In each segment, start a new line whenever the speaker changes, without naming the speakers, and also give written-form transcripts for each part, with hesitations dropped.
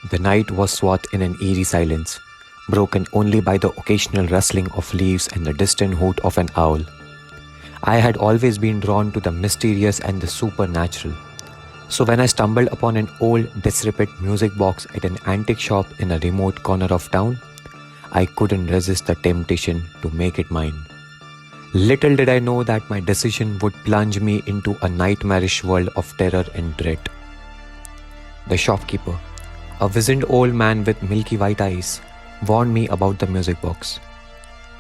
The night was swathed in an eerie silence, broken only by the occasional rustling of leaves and the distant hoot of an owl. I had always been drawn to the mysterious and the supernatural. So when I stumbled upon an old, decrepit music box at an antique shop in a remote corner of town, I couldn't resist the temptation to make it mine. Little did I know that my decision would plunge me into a nightmarish world of terror and dread. The shopkeeper, a wizened old man with milky white eyes, warned me about the music box.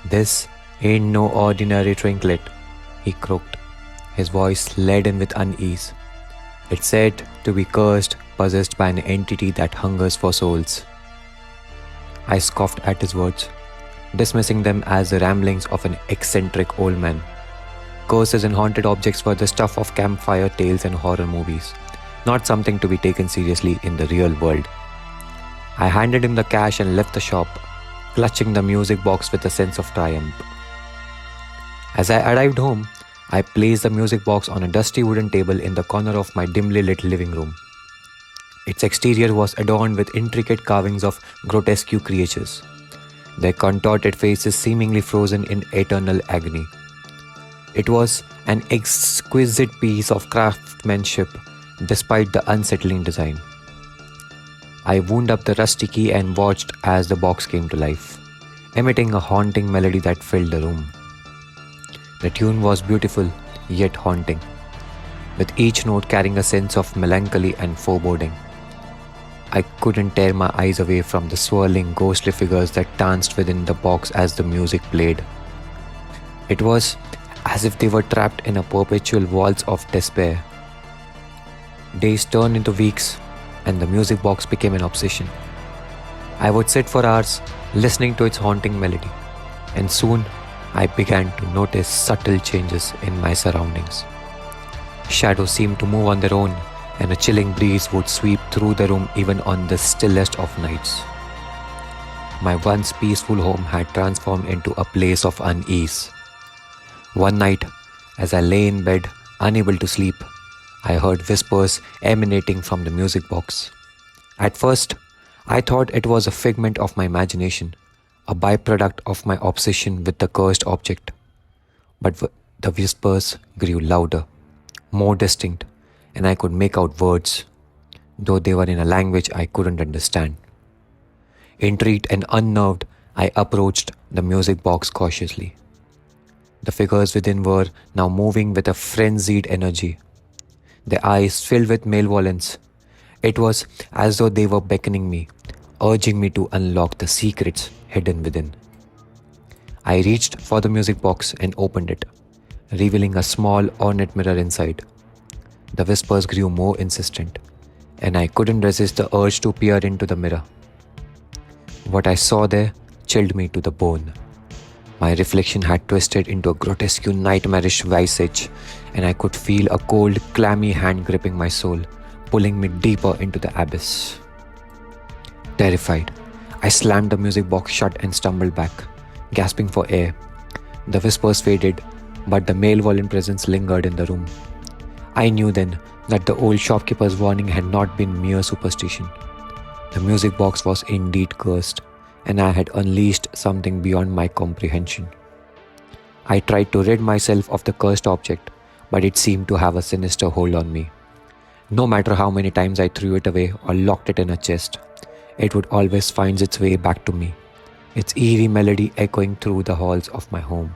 "This ain't no ordinary trinket," he croaked, his voice laden with unease. "It's said to be cursed, possessed by an entity that hungers for souls." I scoffed at his words, dismissing them as the ramblings of an eccentric old man. Curses and haunted objects were the stuff of campfire tales and horror movies, not something to be taken seriously in the real world. I handed him the cash and left the shop, clutching the music box with a sense of triumph. As I arrived home, I placed the music box on a dusty wooden table in the corner of my dimly lit living room. Its exterior was adorned with intricate carvings of grotesque creatures, their contorted faces seemingly frozen in eternal agony. It was an exquisite piece of craftsmanship despite the unsettling design. I wound up the rusty key and watched as the box came to life, emitting a haunting melody that filled the room. The tune was beautiful, yet haunting, with each note carrying a sense of melancholy and foreboding. I couldn't tear my eyes away from the swirling, ghostly figures that danced within the box as the music played. It was as if they were trapped in a perpetual waltz of despair. Days turned into weeks, and the music box became an obsession. I would sit for hours listening to its haunting melody, and soon I began to notice subtle changes in my surroundings. Shadows seemed to move on their own, and a chilling breeze would sweep through the room even on the stillest of nights. My once peaceful home had transformed into a place of unease. One night, as I lay in bed, unable to sleep, I heard whispers emanating from the music box. At first, I thought it was a figment of my imagination, a byproduct of my obsession with the cursed object. But the whispers grew louder, more distinct, and I could make out words, though they were in a language I couldn't understand. Intrigued and unnerved, I approached the music box cautiously. The figures within were now moving with a frenzied energy, their eyes filled with malevolence. It was as though they were beckoning me, urging me to unlock the secrets hidden within. I reached for the music box and opened it, revealing a small ornate mirror inside. The whispers grew more insistent, and I couldn't resist the urge to peer into the mirror. What I saw there chilled me to the bone. My reflection had twisted into a grotesque, nightmarish visage, and I could feel a cold, clammy hand gripping my soul, pulling me deeper into the abyss. Terrified, I slammed the music box shut and stumbled back, gasping for air. The whispers faded, but the malevolent presence lingered in the room. I knew then that the old shopkeeper's warning had not been mere superstition. The music box was indeed cursed, and I had unleashed something beyond my comprehension. I tried to rid myself of the cursed object, but it seemed to have a sinister hold on me. No matter how many times I threw it away or locked it in a chest, it would always find its way back to me, its eerie melody echoing through the halls of my home.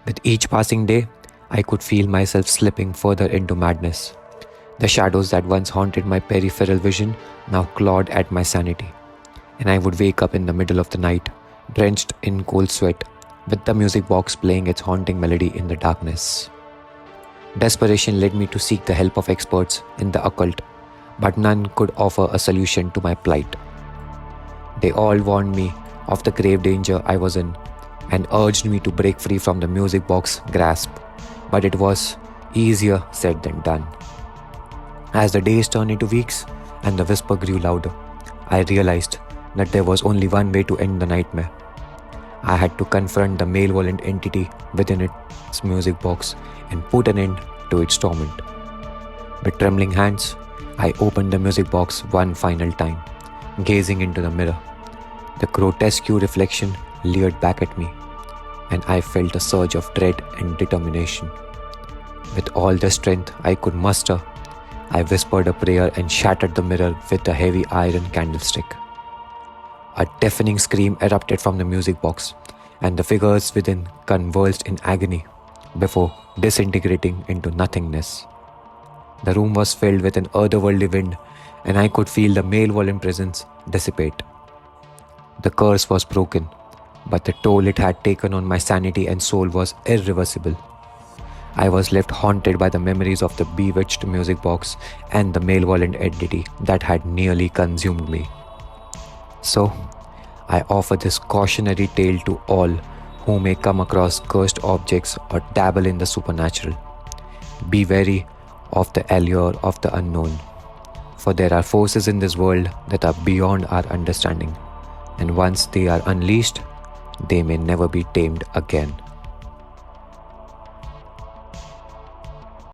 With each passing day, I could feel myself slipping further into madness. The shadows that once haunted my peripheral vision now clawed at my sanity, and I would wake up in the middle of the night, drenched in cold sweat, with the music box playing its haunting melody in the darkness. Desperation led me to seek the help of experts in the occult, but none could offer a solution to my plight. They all warned me of the grave danger I was in and urged me to break free from the music box grasp, but it was easier said than done. As the days turned into weeks and the whisper grew louder, I realized that there was only one way to end the nightmare. I had to confront the malevolent entity within its music box and put an end to its torment. With trembling hands, I opened the music box one final time, gazing into the mirror. The grotesque reflection leered back at me, and I felt a surge of dread and determination. With all the strength I could muster, I whispered a prayer and shattered the mirror with a heavy iron candlestick. A deafening scream erupted from the music box, and the figures within convulsed in agony before disintegrating into nothingness. The room was filled with an otherworldly wind, and I could feel the malevolent presence dissipate. The curse was broken, but the toll it had taken on my sanity and soul was irreversible. I was left haunted by the memories of the bewitched music box and the malevolent entity that had nearly consumed me. So, I offer this cautionary tale to all who may come across cursed objects or dabble in the supernatural. Be wary of the allure of the unknown, for there are forces in this world that are beyond our understanding, and once they are unleashed, they may never be tamed again.